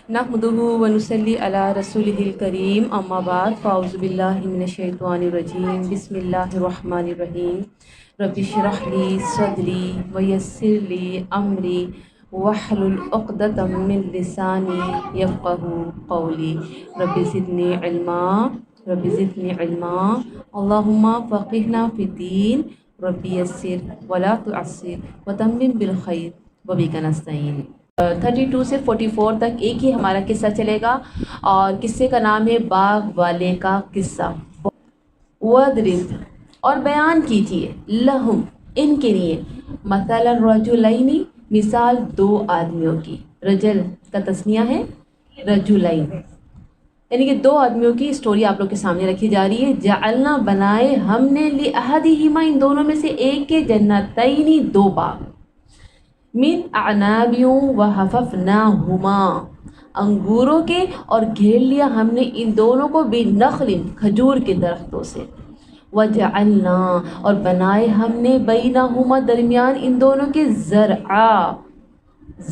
نحمدہ ونصلی علی رسولہ الکریم اما بعد فاعوذ باللہ من الشیطان الرجیم بسم اللہ الرحمن الرحیم رب اشرح لی صدری ویسر لی امری واحلل عقدۃ من لسانی یفقہوا قولی رب زدنی علما اللہم فقہنا فی الدین رب یسر ولا تعسر وتمم بالخیر وبک نستعین۔ 32 سے 44 تک ایک ہی ہمارا قصہ چلے گا، اور قصے کا نام ہے باغ والے کا قصہ۔ وَاضْرِبْ اور بیان کیجیے، لہم ان کے لیے، مثلا رجلین مثال دو آدمیوں کی، رجل کا تثنیہ ہے رجلین، یعنی کہ دو آدمیوں کی اسٹوری آپ لوگ کے سامنے رکھی جا رہی ہے۔ جعلنا بنائے ہم نے لأحدہما ان دونوں میں سے ایک کے، جنتین دو باغ، من اعنابیوں وحففناہما انگوروں کے، اور گھیر لیا ہم نے ان دونوں کو بنخل کھجور کے درختوں سے، وجعلنا اور بنائے ہم نے بینہما درمیان ان دونوں کے زرعا،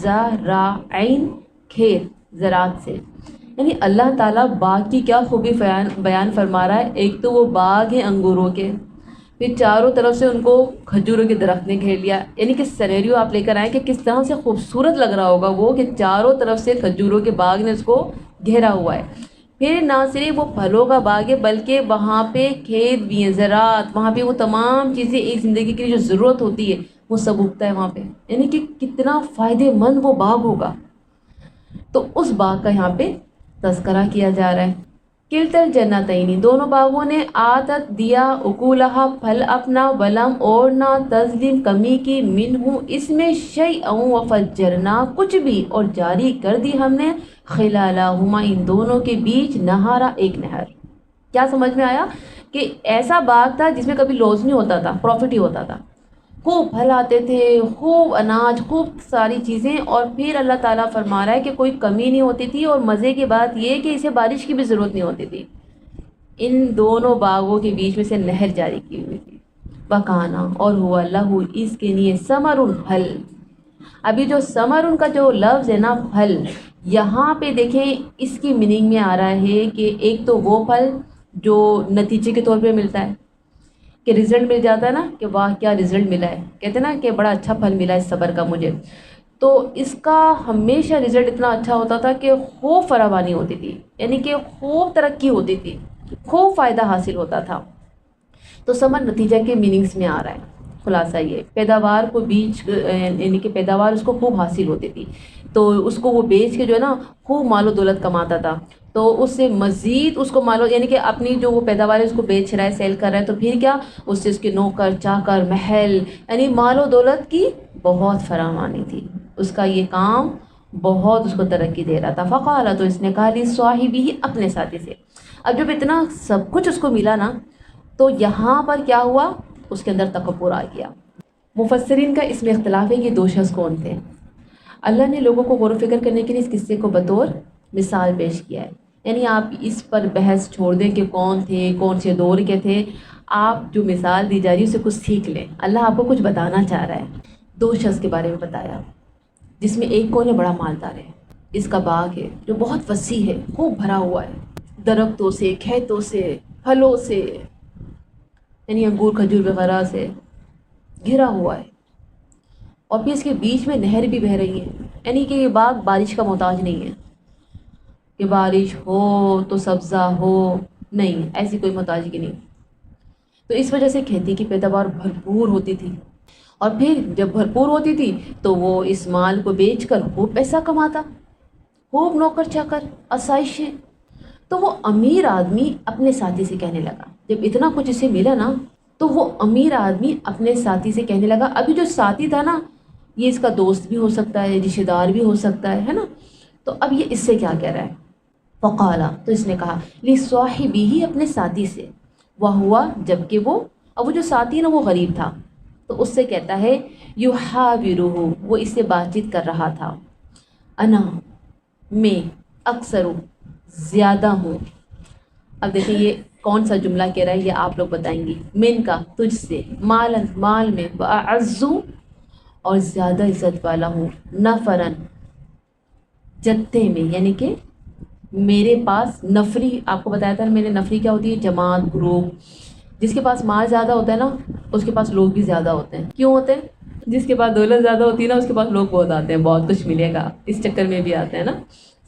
زرعین کھیت، زراعت سے، یعنی اللہ تعالیٰ باغ کی کیا خوبی بیان فرما رہا ہے۔ ایک تو وہ باغ ہے انگوروں کے، پھر چاروں طرف سے ان کو کھجوروں کے درخت نے گھیر لیا، یعنی کہ سینیریو آپ لے کر آئیں کہ کس طرح سے خوبصورت لگ رہا ہوگا وہ، کہ چاروں طرف سے کھجوروں کے باغ نے اس کو گھیرا ہوا ہے۔ پھر نہ صرف وہ پھلوں کا باغ ہے بلکہ وہاں پہ کھیت بھی ہیں، زراعت، وہاں پہ وہ تمام چیزیں ایک زندگی کے لیے جو ضرورت ہوتی ہے وہ سب اگتا ہے وہاں پہ، یعنی کہ کتنا فائدے مند وہ باغ ہوگا۔ تو اس باغ کا یہاں پہ تذکرہ کیا جا رہا ہے۔ کلتل جنتین دونوں باغوں نے، آتت دیا، اکولہا پھل اپنا، ولم اور نہ، تظلم کمی کی، منہ اس میں، شیئا وفجرنا کچھ بھی، اور جاری کر دی ہم نے، خلالہما ان دونوں کے بیچ، نہارا ایک نہر۔ کیا سمجھ میں آیا کہ ایسا باغ تھا جس میں کبھی لوس نہیں ہوتا تھا، پروفٹ ہی ہوتا تھا، خوب پھل آتے تھے، خوب اناج، خوب ساری چیزیں، اور پھر اللہ تعالیٰ فرما رہا ہے کہ کوئی کمی نہیں ہوتی تھی، اور مزے کی بات یہ کہ اسے بارش کی بھی ضرورت نہیں ہوتی تھی۔ ان دونوں باغوں کے بیچ میں سے نہر جاری کی ہوئی تھی۔ وَكَانَ اور ہوا، لہو اس کے لیے، ثمر پھل۔ ابھی جو ثمر کا جو لفظ ہے نا، پھل، یہاں پہ دیکھیں اس کی میننگ میں آ رہا ہے کہ ایک تو وہ پھل جو نتیجے کے طور پہ ملتا ہے، کہ رزلٹ مل جاتا ہے نا، کہ واہ کیا رزلٹ ملا ہے، کہتے ہیں نا کہ بڑا اچھا پھل ملا ہے اس صبر کا مجھے، تو اس کا ہمیشہ رزلٹ اتنا اچھا ہوتا تھا کہ خوب فراوانی ہوتی تھی، یعنی کہ خوب ترقی ہوتی تھی، خوب فائدہ حاصل ہوتا تھا۔ تو ثمر نتیجہ کے میننگز میں آ رہا ہے۔ خلاصہ یہ پیداوار کو یعنی کہ پیداوار اس کو خوب حاصل ہوتی تھی، تو اس کو وہ بیچ کے جو ہے نا خوب مال و دولت کماتا تھا، تو اس سے مزید اس کو یعنی کہ اپنی جو وہ پیداوار ہے اس کو بیچ رہا ہے، سیل کر رہا ہے، تو پھر کیا، اس سے اس کے نوکر چاکر، محل، یعنی مال و دولت کی بہت فراوانی تھی، اس کا یہ کام بہت اس کو ترقی دے رہا تھا۔ فقال تو اس نے کہا، لی صاحبی اپنے ساتھی سے، اب جب اتنا سب کچھ اس کو ملا نا، تو یہاں پر کیا ہوا، اس کے اندر تکبر آ گیا۔ مفسرین کا اس میں اختلاف ہے کہ دو شخص کون تھے۔ اللہ نے لوگوں کو غور و فکر کرنے کے لیے اس قصے کو بطور مثال پیش کیا ہے، یعنی آپ اس پر بحث چھوڑ دیں کہ کون تھے، کون سے دور کے تھے، آپ جو مثال دی جا رہی ہے اسے کچھ سیکھ لیں، اللہ آپ کو کچھ بتانا چاہ رہا ہے۔ دو شخص کے بارے میں بتایا، جس میں ایک کون ہے، بڑا مالدار ہے، اس کا باغ ہے جو بہت وسیع ہے، خوب بھرا ہوا ہے، درختوں سے، کھیتوں سے، پھلوں سے، یعنی انگور کھجور وغیرہ سے گھرا ہوا ہے، اور پھر اس کے بیچ میں نہر بھی بہہ رہی ہے، یعنی کہ یہ باغ بارش کا محتاج نہیں ہے کہ بارش ہو تو سبزہ ہو، نہیں، ایسی کوئی محتاجگی نہیں۔ تو اس وجہ سے کھیتی کی پیداوار بھرپور ہوتی تھی، اور پھر جب بھرپور ہوتی تھی تو وہ اس مال کو بیچ کر خوب پیسہ کماتا، خوب نوکر چاکر، آسائشیں۔ تو وہ امیر آدمی اپنے ساتھی سے کہنے لگا، جب اتنا کچھ اسے ملا نا، تو وہ امیر آدمی اپنے ساتھی سے کہنے لگا، ابھی جو ساتھی تھا نا، یہ اس کا دوست بھی ہو سکتا ہے، رشتہ دار بھی ہو سکتا ہے نا، تو اب یہ اس سے کیا کہہ رہا ہے، فقالا تو اس نے کہا، لصاحبی ہی اپنے ساتھی سے، وہ ہوا جبکہ وہ جو ساتھی نا وہ غریب تھا، تو اس سے کہتا ہے، یحاورہ وہ اس سے بات چیت کر رہا تھا، انا میں، اکثر زیادہ ہوں۔ اب دیکھیں یہ کون سا جملہ کہہ رہا ہے، یہ آپ لوگ بتائیں گی، من کا تجھ سے، مالن مال میں، واعز اور زیادہ عزت والا ہوں، نفرن جتے میں، یعنی کہ میرے پاس نفری، آپ کو بتایا تھا میں نے، نفری کیا ہوتی ہے؟ جماعت، گروپ. جس کے پاس مال زیادہ ہوتا ہے نا اس کے پاس لوگ بھی زیادہ ہوتے ہیں. کیوں ہوتے ہیں؟ جس کے پاس دولت زیادہ ہوتی ہے نا اس کے پاس لوگ بہت آتے ہیں، بہت کچھ ملے گا، اس چکر میں بھی آتے ہیں نا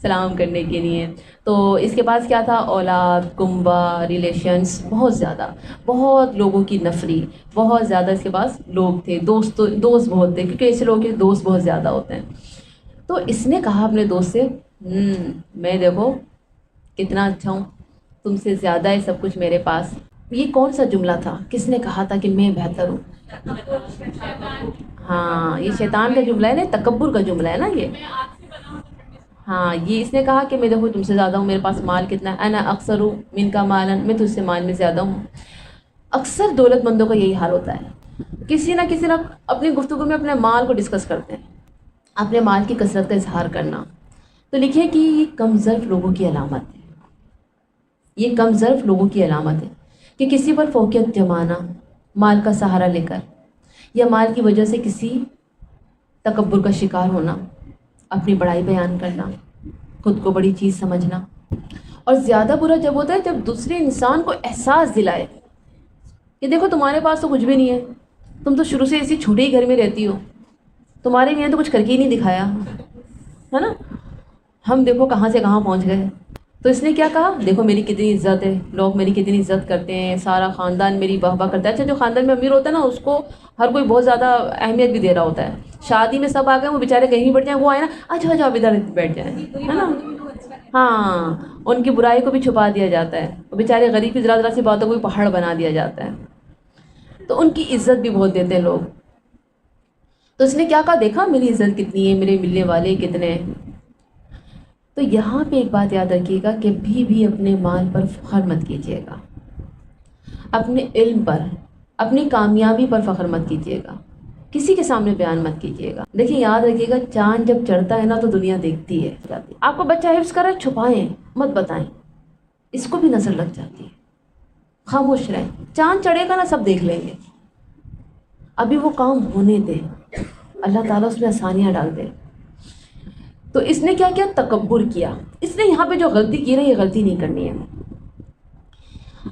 سلام کرنے کے لیے. تو اس کے پاس کیا تھا؟ اولاد، کنبہ، ریلیشنس بہت زیادہ، بہت لوگوں کی نفری، بہت زیادہ اس کے پاس لوگ تھے، دوست بہت تھے، کیونکہ ایسے لوگوں کے دوست بہت زیادہ ہوتے ہیں. تو اس نے کہا اپنے دوست سے، میں دیکھو کتنا اچھا ہوں، تم سے زیادہ ہے سب کچھ میرے پاس. یہ کون سا جملہ تھا؟ کس نے کہا تھا کہ میں بہتر ہوں؟ ہاں، یہ شیطان کا جملہ ہے نا، تکبر کا جملہ ہے نا یہ. ہاں، یہ اس نے کہا کہ میں دیکھو تم سے زیادہ ہوں، میرے پاس مال کتنا ہے، انا اکثر ہوں من کا مالا، میں تجھ سے مال میں زیادہ ہوں. اکثر دولت مندوں کا یہی حال ہوتا ہے، کسی نہ اپنی گفتگو میں اپنے مال کو ڈسکس کرتے ہیں، اپنے مال کی کثرت کا اظہار کرنا. تو لکھے کہ یہ کم ظرف لوگوں کی علامت ہے، یہ کم ظرف لوگوں کی علامت ہے کہ کسی پر فوقیت جمانا، مال کا سہارا لے کر، یا مال کی وجہ سے کسی تکبر کا شکار ہونا، اپنی بڑائی بیان کرنا، خود کو بڑی چیز سمجھنا. اور زیادہ برا جب ہوتا ہے جب دوسرے انسان کو احساس دلائے کہ دیکھو تمہارے پاس تو کچھ بھی نہیں ہے، تم تو شروع سے اسی چھوٹے ہی گھر میں رہتی ہو، تمہارے لیے تو کچھ کر کے ہی نہیں دکھایا ہے نا، ہم دیکھو کہاں سے کہاں پہنچ گئے. تو اس نے کیا کہا؟ دیکھو میری کتنی عزت ہے، لوگ میری کتنی عزت کرتے ہیں، سارا خاندان میری واہ واہ کرتا ہے. اچھا جو خاندان میں امیر ہوتا ہے نا اس کو ہر کوئی بہت زیادہ اہمیت بھی دے رہا ہوتا ہے. شادی میں سب آ گئے، وہ بیچارے کہیں بیٹھ جائیں، وہ آئے نا اچھا اچھا آپ ادھر بیٹھ جائیں، ہے نا. ہاں، ان کی برائی کو بھی چھپا دیا جاتا ہے، وہ بیچارے غریب کی ذرا ذرا سی باتوں کو بھی پہاڑ بنا دیا جاتا ہے. تو ان کی عزت بھی بہت دیتے ہیں لوگ. تو اس نے کیا کہا؟ دیکھا میری عزت کتنی ہے، میرے ملنے والے کتنے ہیں. تو یہاں پہ ایک بات یاد رکھیے گا کہ بھی اپنے مال پر فخر مت کیجیے گا، اپنے علم پر، اپنی کامیابی پر فخر مت کیجیے گا، کسی کے سامنے بیان مت کیجیے گا. دیکھیں یاد رکھیے گا، چاند جب چڑھتا ہے نا تو دنیا دیکھتی ہے. آپ کو بچہ حفظ کر رہا ہے، چھپائیں مت بتائیں، اس کو بھی نظر لگ جاتی ہے. خاموش رہیں، چاند چڑھے گا نا سب دیکھ لیں گے، ابھی وہ کام ہونے دیں، اللہ تعالیٰ اس میں آسانیاں ڈال دے. تو اس نے کیا کیا؟ تکبر کیا. اس نے یہاں پہ جو غلطی کی ہے یہ غلطی نہیں کرنی ہے.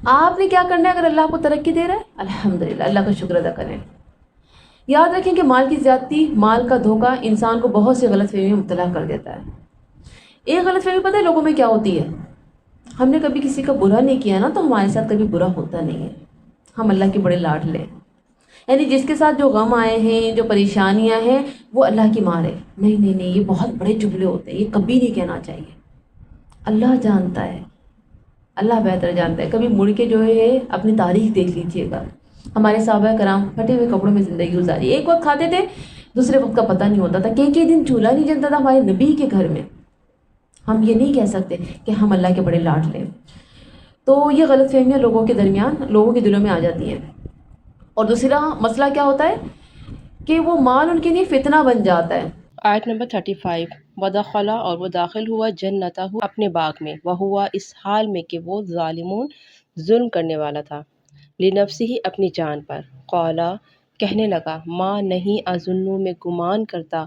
آپ نے کیا کرنا ہے؟ اگر اللہ کو ترقی دے رہا ہے الحمدللہ، اللہ کا شکر ادا کریں. یاد رکھیں کہ مال کی زیادتی، مال کا دھوکہ انسان کو بہت سی غلط فہمی میں مبتلا کر دیتا ہے. ایک غلط فہمی پتہ ہے لوگوں میں کیا ہوتی ہے؟ ہم نے کبھی کسی کا برا نہیں کیا نا تو ہمارے ساتھ کبھی برا ہوتا نہیں ہے، ہم اللہ کے بڑے لاڈلے. یعنی جس کے ساتھ جو غم آئے ہیں، جو پریشانیاں ہیں، وہ اللہ کی مار ہے. نہیں نہیں نہیں، یہ بہت بڑے جملے ہوتے ہیں، یہ کبھی نہیں کہنا چاہیے. اللہ جانتا ہے، اللہ بہتر جانتا ہے. کبھی مڑ کے جو ہے اپنی تاریخ دیکھ لیجئے گا. ہمارے صحابہ کرام پھٹے ہوئے کپڑوں میں زندگی گزاری، ایک وقت کھاتے تھے دوسرے وقت کا پتہ نہیں ہوتا تھا، کئی دن چولہا نہیں جلتا تھا ہمارے نبی کے گھر میں. ہم یہ نہیں کہہ سکتے کہ ہم اللہ کے بڑے لاڈلے. تو یہ غلط فہمیاں لوگوں کے درمیان، لوگوں کے دلوں میں آ جاتی ہیں. اور دوسرا مسئلہ کیا ہوتا ہے کہ وہ مال ان کے لیے فتنہ بن جاتا ہے. آیت نمبر 35. ودخلا، اور وہ داخل ہوا، جنتہ، اپنے باغ میں، وہوا، اس حال میں کہ وہ ظالمون، ظلم کرنے والا تھا، لنفسہ، اپنی جان پر. قالا، کہنے لگا، ما، نہیں، اظن، میں گمان کرتا،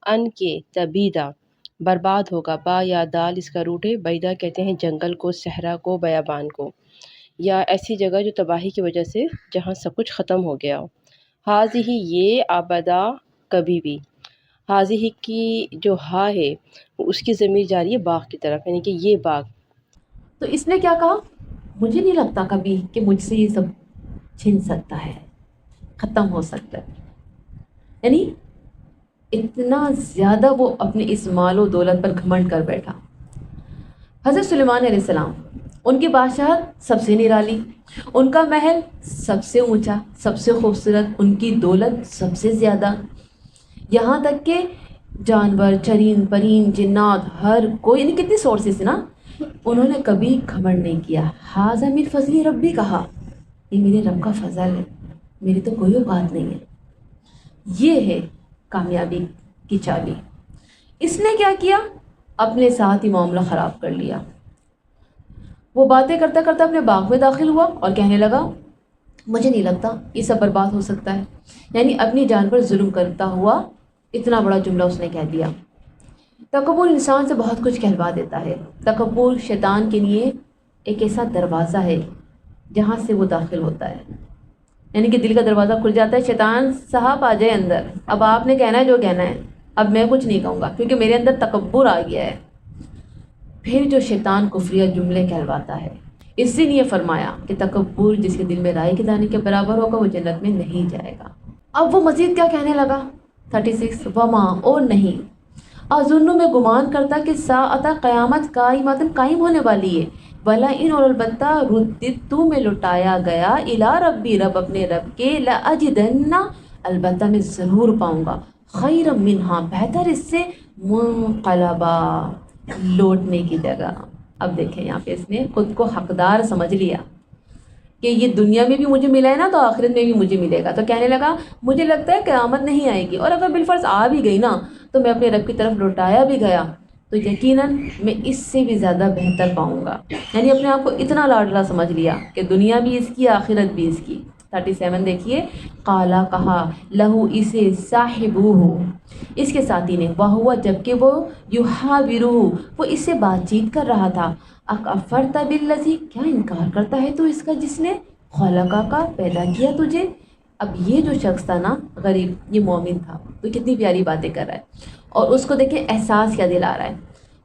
ان کے تبیدہ، برباد ہوگا. با یا دال اس کا روٹ ہے. بیدہ کہتے ہیں جنگل کو، صحرا کو، بیابان کو، یا ایسی جگہ جو تباہی کی وجہ سے جہاں سب کچھ ختم ہو گیا ہو. حاضہ، یہ، ابدا، کبھی بھی. حاضہ کی جو ہا ہے اس کی ضمیر جاری ہے باغ کی طرف، یعنی کہ یہ باغ. تو اس نے کیا کہا؟ مجھے نہیں لگتا کبھی کہ مجھ سے یہ سب چھن سکتا ہے، ختم ہو سکتا ہے. یعنی اتنا زیادہ وہ اپنے اس مال و دولت پر گھمنڈ کر بیٹھا. حضرت سلیمان علیہ السلام، ان کی بادشاہت سب سے نرالی، ان کا محل سب سے اونچا، سب سے خوبصورت، ان کی دولت سب سے زیادہ. یہاں تک کہ جانور، چرین پرین، جنات، ہر کوئی، یعنی کتنی سورسز نا، انہوں نے کبھی گھمنڈ نہیں کیا. ھذا من فضل ربی، کہا یہ میرے رب کا فضل ہے، میری تو کوئی اوقات نہیں ہے. یہ ہے کامیابی کی چابی. اس نے کیا کیا؟ اپنے ساتھ ہی معاملہ خراب کر لیا. وہ باتیں کرتا کرتا اپنے باغ میں داخل ہوا اور کہنے لگا مجھے نہیں لگتا یہ سب برباد ہو سکتا ہے. یعنی اپنی جان پر ظلم کرتا ہوا اتنا بڑا جملہ اس نے کہہ دیا. تکبر انسان سے بہت کچھ کہلوا دیتا ہے. تکبر شیطان کے لیے ایک ایسا دروازہ ہے جہاں سے وہ داخل ہوتا ہے. یعنی کہ دل کا دروازہ کھل جاتا ہے، شیطان صاحب آ جائے اندر، اب آپ نے کہنا ہے جو کہنا ہے، اب میں کچھ نہیں کہوں گا کیونکہ میرے اندر تکبر آ گیا ہے. پھر جو شیطان کفریہ جملے کہلواتا ہے، اس لیے یہ فرمایا کہ تکبر جس کے دل میں رائے کے دانے کے برابر ہوگا وہ جنت میں نہیں جائے گا. اب وہ مزید کیا کہنے لگا 36 وما اور نہیں اظن میں گمان کرتا کہ ساعت قیامت قائم ہونے والی ہے، ولا ان اور البتہ رددت میں لٹایا گیا الی ربی رب اپنے رب کے، لاجدن البتہ میں ضرور پاؤں گا، خیر منہا بہتر اس سے، منقلبا لوٹنے کی جگہ. اب دیکھیں یہاں پہ اس نے خود کو حقدار سمجھ لیا کہ یہ دنیا میں بھی مجھے ملا ہے نا تو آخرت میں بھی مجھے ملے گا. تو کہنے لگا مجھے لگتا ہے قیامت نہیں آئے گی، اور اگر بالفرض آ بھی گئی نا تو میں اپنے رب کی طرف لوٹایا بھی گیا تو یقیناً میں اس سے بھی زیادہ بہتر پاؤں گا. یعنی اپنے آپ کو اتنا لاڈلا سمجھ لیا کہ دنیا بھی اس کی آخرت بھی اس کی. 37 دیکھیے، قالا کہا، لہو اسے، صاحبوہ اس کے ساتھی نے، وہوا جبکہ وہ، یحاورہ وہ اس سے بات چیت کر رہا تھا، اکفرت بالذی کیا انکار کرتا ہے تو اس کا جس نے خلقہ کا پیدا کیا تجھے. اب یہ جو شخص تھا نا غریب، یہ مومن تھا تو کتنی پیاری باتیں کر رہا ہے، اور اس کو دیکھیں احساس کیا دلا رہا ہے.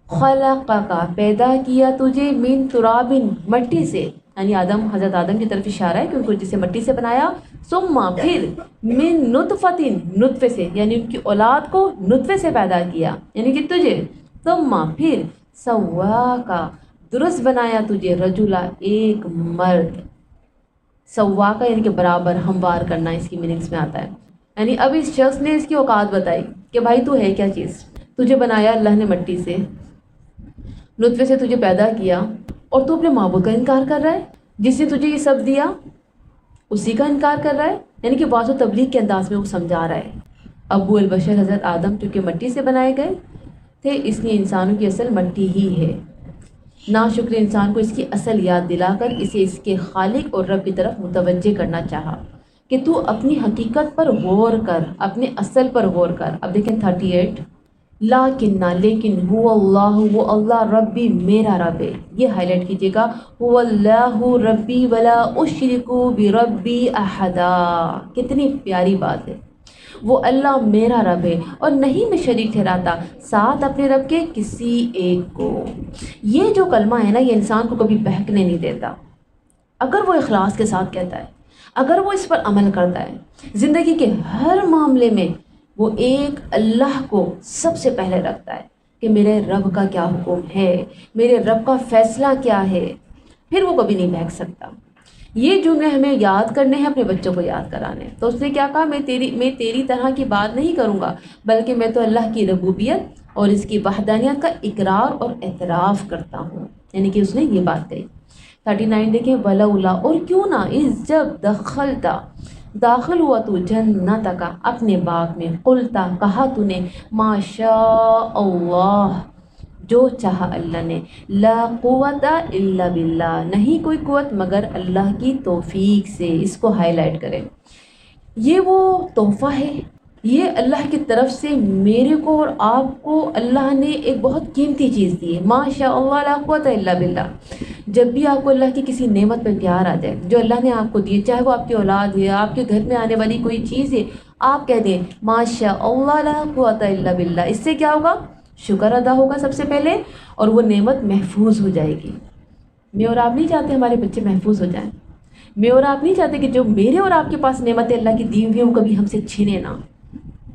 خلقہ کا پیدا کیا تجھے، من تراب مٹی سے، یعنی آدم، حضرت آدم کی طرف اشارہ ہے کہ ان کو جسے مٹی سے بنایا، ثم پھر من نطفۃ نطفے سے، یعنی ان کی اولاد کو نطفے سے پیدا کیا، یعنی کہ تجھے، ثم پھر سواکا درست بنایا تجھے، رجلا ایک مرد. سواکا یعنی کہ برابر، ہموار کرنا اس کی میننگس میں آتا ہے. یعنی اب اس شخص نے اس کی اوقات بتائی کہ بھائی تو ہے کیا چیز، تجھے بنایا اللہ نے مٹی سے، نطفے سے تجھے پیدا کیا، اور تو اپنے معبود کا انکار کر رہا ہے جس نے تجھے یہ سب دیا، اسی کا انکار کر رہا ہے. یعنی کہ واضح تبلیغ کے انداز میں وہ سمجھا رہا ہے. ابو البشر حضرت آدم چونکہ مٹی سے بنائے گئے تھے، اس لیے انسانوں کی اصل مٹی ہی ہے. ناشکر انسان کو اس کی اصل یاد دلا کر اسے اس کے خالق اور رب کی طرف متوجہ کرنا چاہا کہ تو اپنی حقیقت پر غور کر، اپنے اصل پر غور کر. اب دیکھیں 38، لیکن هو اللہ، وہ اللہ، ربی میرا رب ہے. یہ ہائی لائٹ کیجیے گا، هو اللہ ربی ولا اشرک بربی احدا. کتنی پیاری بات ہے، وہ اللہ میرا رب ہے اور نہیں میں شریک ٹھہراتا ساتھ اپنے رب کے کسی ایک کو. یہ جو کلمہ ہے نا یہ انسان کو کبھی بہکنے نہیں دیتا. اگر وہ اخلاص کے ساتھ کہتا ہے، اگر وہ اس پر عمل کرتا ہے، زندگی کے ہر معاملے میں وہ ایک اللہ کو سب سے پہلے رکھتا ہے کہ میرے رب کا کیا حکم ہے، میرے رب کا فیصلہ کیا ہے، پھر وہ کبھی نہیں بہک سکتا. یہ جملے ہمیں یاد کرنے ہیں، اپنے بچوں کو یاد کرانے. تو اس نے کیا کہا، میں تیری طرح کی بات نہیں کروں گا، بلکہ میں تو اللہ کی ربوبیت اور اس کی وحدانیت کا اقرار اور اعتراف کرتا ہوں. یعنی کہ اس نے یہ بات کہی. 39 دیکھیں، ولولا اور کیوں نہ، اس جب دخلتا داخل ہوا تو جنت کا اپنے باغ میں، قلتا کہا تو نے، ما شاء اللہ جو چاہا اللہ نے، لا قوت الا باللہ نہیں کوئی قوت مگر اللہ کی توفیق سے. اس کو ہائی لائٹ کریں، یہ وہ تحفہ ہے، یہ اللہ کی طرف سے میرے کو اور آپ کو اللہ نے ایک بہت قیمتی چیز دی ہے. ما شاء اللہ لا قوت الا باللہ. جب بھی آپ کو اللہ کی کسی نعمت پہ پیار آ جائے جو اللہ نے آپ کو دی، چاہے وہ آپ کی اولاد ہے، آپ کے گھر میں آنے والی کوئی چیز ہے، آپ کہہ دیں ما شاء اللہ لا قوت الا باللہ. اس سے کیا ہوگا، شکر ادا ہوگا سب سے پہلے، اور وہ نعمت محفوظ ہو جائے گی. میں اور آپ نہیں چاہتے ہمارے بچے محفوظ ہو جائیں. میں اور آپ نہیں چاہتے کہ جو میرے اور آپ کے پاس نعمتیں اللہ کی دی ہوئی ہیں وہ کبھی ہم سے چھینے نہ.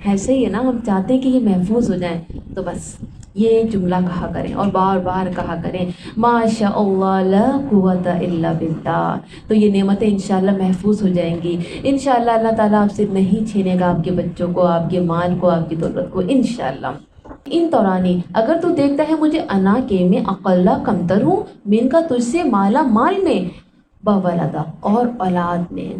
ایسے ہی ہے نا، ہم چاہتے ہیں کہ یہ محفوظ ہو جائیں. تو بس یہ جملہ کہا کریں اور بار بار کہا کریں، ما شاء اللہ لا قوت الا باللہ. تو یہ نعمتیں انشاءاللہ محفوظ ہو جائیں گی. انشاءاللہ اللہ تعالیٰ آپ سے نہیں چھینے گا آپ کے بچوں کو، آپ کے مال کو، آپ کی دولت کو، انشاءاللہ. ان دورانی اگر تو دیکھتا ہے مجھے انا کے میں اقلا کمتر ہوں، من کا تجھ سے مالا مال میں، بولدا اور اولاد میں.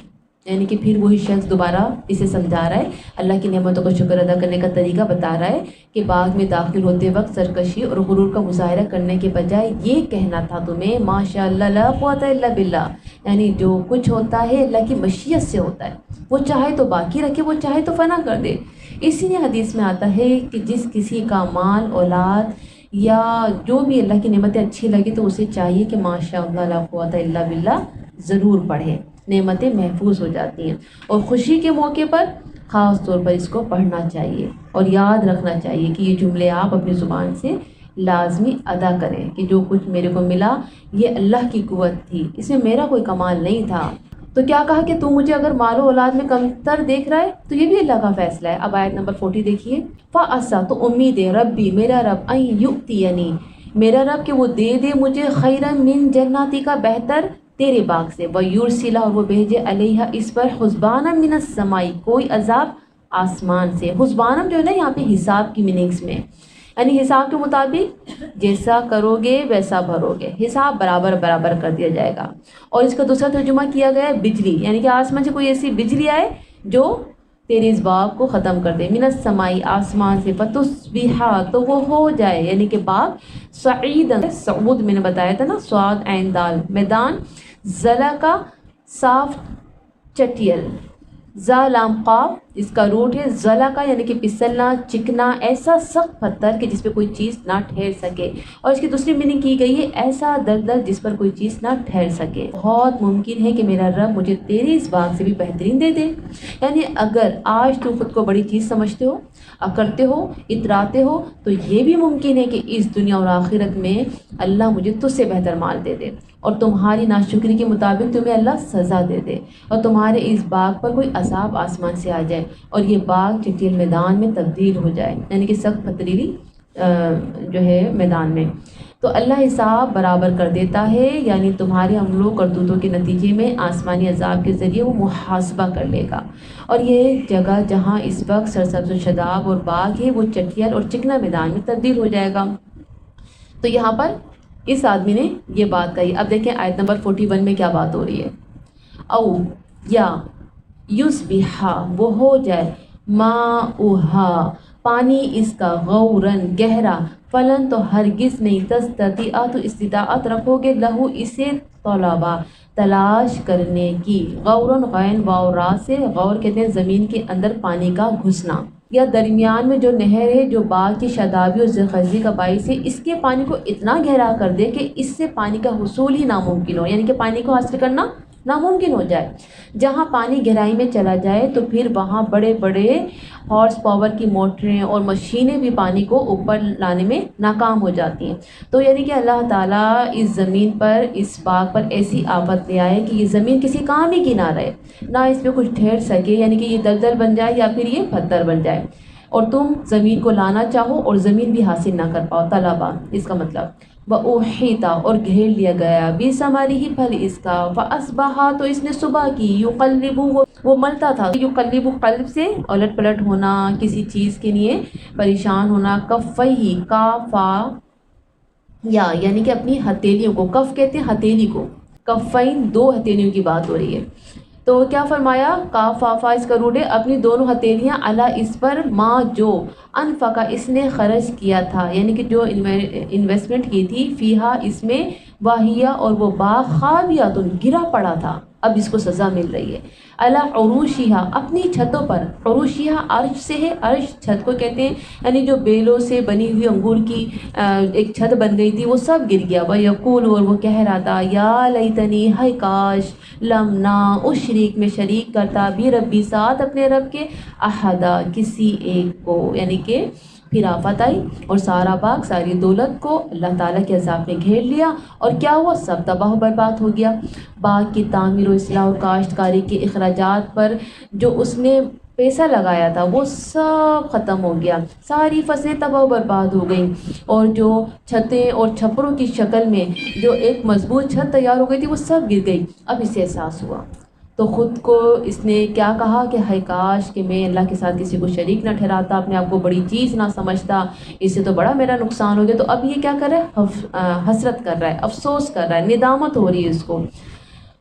یعنی کہ پھر وہی شخص دوبارہ اسے سمجھا رہا ہے، اللہ کی نعمتوں کا شکر ادا کرنے کا طریقہ بتا رہا ہے کہ باغ میں داخل ہوتے وقت سرکشی اور غرور کا مظاہرہ کرنے کے بجائے یہ کہنا تھا تمہیں ماشاء اللہ لا قوت الا باللہ، یعنی جو کچھ ہوتا ہے اللہ کی مشیت سے ہوتا ہے، وہ چاہے تو باقی رکھے، وہ چاہے تو فنا کر دے۔ اسی لیے حدیث میں آتا ہے کہ جس کسی کا مال اولاد یا جو بھی اللہ کی نعمتیں اچھی لگے تو اسے چاہیے کہ ماشاء اللہ لا قوت الا باللہ ضرور پڑھے، نعمتیں محفوظ ہو جاتی ہیں۔ اور خوشی کے موقع پر خاص طور پر اس کو پڑھنا چاہیے اور یاد رکھنا چاہیے کہ یہ جملے آپ اپنی زبان سے لازمی ادا کریں کہ جو کچھ میرے کو ملا یہ اللہ کی قوت تھی، اس میں میرا کوئی کمال نہیں تھا۔ تو کیا کہا کہ تو مجھے اگر مال و اولاد میں کمتر دیکھ رہا ہے تو یہ بھی اللہ کا فیصلہ ہے۔ اب آیت نمبر 40 دیکھیے، فَأَسَّى، تو امید ہے، ربی میرا رب، ان یؤتینی، میرا رب کہ وہ دے دے مجھے خیرا من جناتی کا بہتر تیرے باغ سے، وَيُرْسِلَ، اور وہ بھیجے علیہ اس پر حسبانا من السماء، کوئی عذاب آسمان سے۔ حسبانم جو ہے نا یہاں پہ حساب کی میننگس میں، یعنی حساب کے مطابق جیسا کرو گے ویسا بھرو گے، حساب برابر برابر کر دیا جائے گا۔ اور اس کا دوسرا ترجمہ کیا گیا ہے بجلی، یعنی کہ آسمان سے کوئی ایسی بجلی آئے جو تیرے اس باغ کو ختم کر دے، من السماء، آسمان سے، فتصبحا، تو وہ ہو جائے، یعنی کہ باغ صعیدا، صعود میں نے بتایا تھا نا، صاد عین دال، میدان، زلا کا صاف چٹیل، زا لام قاف، اس کا روٹ ہے زلا کا، یعنی کہ پسلنا، چکنا، ایسا سخت پتھر کہ جس پہ کوئی چیز نہ ٹھہر سکے۔ اور اس کی دوسری میننگ کی گئی ہے ایسا دلدل جس پر کوئی چیز نہ ٹھہر سکے۔ بہت ممکن ہے کہ میرا رب مجھے تیرے اس باغ سے بھی بہترین دے دے۔ یعنی اگر آج تو خود کو بڑی چیز سمجھتے ہو، اکڑتے ہو، اتراتے ہو، تو یہ بھی ممکن ہے کہ اس دنیا اور آخرت میں اللہ مجھے تجھ سے بہتر مال دے دے اور تمہاری ناشکری کے مطابق تمہیں اللہ سزا دے دے اور تمہارے اس باغ پر کوئی عذاب آسمان سے آ جائے اور یہ باغ چٹیل میدان میں تبدیل ہو جائے، یعنی کہ سخت پتھریلی جو ہے میدان میں۔ تو اللہ حساب برابر کر دیتا ہے، یعنی تمہارے عملوں کرتوتوں کے نتیجے میں آسمانی عذاب کے ذریعے وہ محاسبہ کر لے گا۔ اور یہ جگہ جہاں اس وقت سرسبز و شاداب اور باغ ہے وہ چٹیل اور چکنا میدان میں تبدیل ہو جائے گا۔ تو یہاں پر اس آدمی نے یہ بات کہی۔ اب دیکھیں آیت نمبر 41 میں کیا بات ہو رہی ہے، او یا یصبحا، وہ ہو جائے، ماؤہا، پانی اس کا، غورن، گہرا، فلن، تو ہرگز نہیں، تستطیع، تو استطاعت رکھو گے، لہو، اسے، طلبا، تلاش کرنے کی، غورن، غین واو را سے، غور کہتے ہیں زمین کے اندر پانی کا گھسنا، یا درمیان میں جو نہر ہے جو باغ کی شادابی اور زرخیزی کا باعث ہے، اس کے پانی کو اتنا گہرا کر دے کہ اس سے پانی کا حصول ہی ناممکن ہو، یعنی کہ پانی کو حاصل کرنا ناممکن ہو جائے۔ جہاں پانی گہرائی میں چلا جائے تو پھر وہاں بڑے بڑے ہارس پاور کی موٹریں اور مشینیں بھی پانی کو اوپر لانے میں ناکام ہو جاتی ہیں۔ تو یعنی کہ اللہ تعالیٰ اس زمین پر، اس باغ پر ایسی آفت لے آئے کہ یہ زمین کسی کام ہی کی نہ رہے، نہ اس پہ کچھ ٹھہر سکے، یعنی کہ یہ دلدل بن جائے یا پھر یہ پتھر بن جائے اور تم زمین کو لانا چاہو اور زمین بھی حاصل نہ کر پاؤ، طلبا، اس کا مطلب وَأُحِيطَ، اور گھیر لیا گیا، بِثَمَرِهِ، پھل اس کا، فَأَصْبَحَ، تو اس نے صبح کی، يُقَلِّبُ، وہ ملتا تھا، يُقَلِّبُ قلب سے الٹ پلٹ ہونا، کسی چیز کے لیے پریشان ہونا، کَفَّيْهِ، کافا یا، یعنی کہ اپنی ہتھیلیوں کو، کف کہتے ہیں ہتھیلی کو، کفین، دو ہتھیلیوں کی بات ہو رہی ہے۔ تو کیا فرمایا، کافافا اس کا روٹ ہے، اپنی دونوں ہتھیلیاں، اللہ اس پر، ماں جو، انفقا اس نے خرچ کیا تھا، یعنی کہ جو انویسٹمنٹ کی تھی، فیہا اس میں، واہیا اور وہ باغ، خاویاتن گرا پڑا تھا، اب اس کو سزا مل رہی ہے، اللہ عروشیہا اپنی چھتوں پر، عروشیہا عرش سے ہے، عرش چھت کو کہتے ہیں، یعنی جو بیلوں سے بنی ہوئی انگور کی ایک چھت بن گئی تھی وہ سب گر گیا، وَيَقُولُ، اور وہ کہہ رہا تھا، یا لیتنی، ہائے کاش، لمنا اشریک میں شریک کرتا، بھی ربی ساتھ اپنے رب کے، احدا کسی ایک کو، یعنی کہ پھر آفت آئی اور سارا باغ، ساری دولت کو اللہ تعالیٰ کے عذاب نے گھیر لیا اور کیا ہوا، سب تباہ و برباد ہو گیا۔ باغ کی تعمیر و اصلاح اور کاشتکاری کے اخراجات پر جو اس نے پیسہ لگایا تھا وہ سب ختم ہو گیا، ساری فصلیں تباہ و برباد ہو گئیں، اور جو چھتیں اور چھپروں کی شکل میں جو ایک مضبوط چھت تیار ہو گئی تھی وہ سب گر گئی۔ اب اسے احساس ہوا تو خود کو اس نے کیا کہا کہ ہائے کاش کہ میں اللہ کے ساتھ کسی کو شریک نہ ٹھہراتا، اپنے آپ کو بڑی چیز نہ سمجھتا، اس سے تو بڑا میرا نقصان ہو گیا۔ تو اب یہ کیا کر رہا ہے، حسرت کر رہا ہے، افسوس کر رہا ہے، ندامت ہو رہی ہے اس کو۔